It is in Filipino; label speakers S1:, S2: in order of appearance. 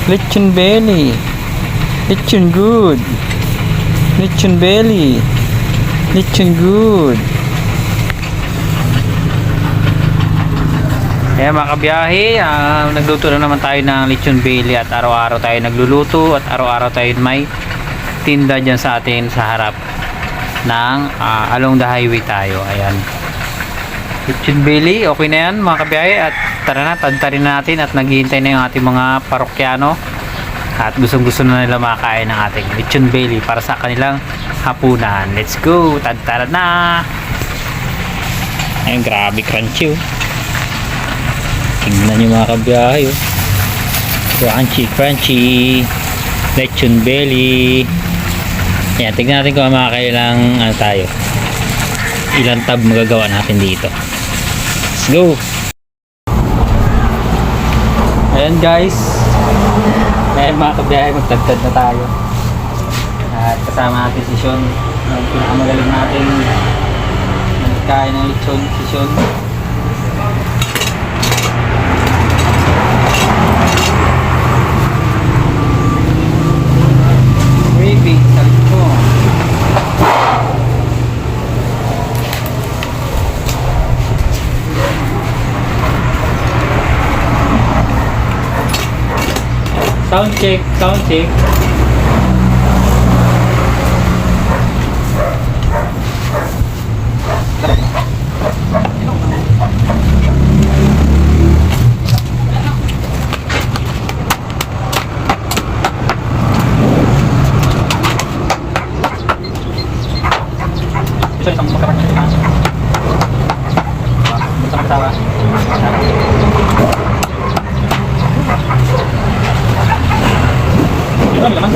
S1: Lechon belly. Lechon good. Lechon belly. Lechon good. Kaya mga kabiyahe, nagluto na naman tayo ng lechon belly at araw-araw tayo nagluluto at araw-araw tayo may tinda dyan sa atin sa harap ng along the highway tayo. Ayan. Lechon belly, okay na yan mga kabiyahe at tara na, tadtarin na natin at naghihintay na yung ating mga parokyano at gustong-gusto na nila makakain ng ating lechon belly para sa kanilang hapunan. Let's go! Tadtaran na! Ayun, grabe crunchy oh. Tingnan nyo mga kabiyahe oh. Crunchy, crunchy lechon belly. Ayan, tignan natin kung makakailang tayo. Ilang tab magagawa natin dito. Let's go! Ayan guys, ayan mga kabiyahe, magtagtad na tayo at kasama natin si Sean, ang pinakamagaling natin nagkain ng lechon, si Sean. Gravy sa lechon. Sound check, sound check. Isang magkakaroon sama-sama. Laman,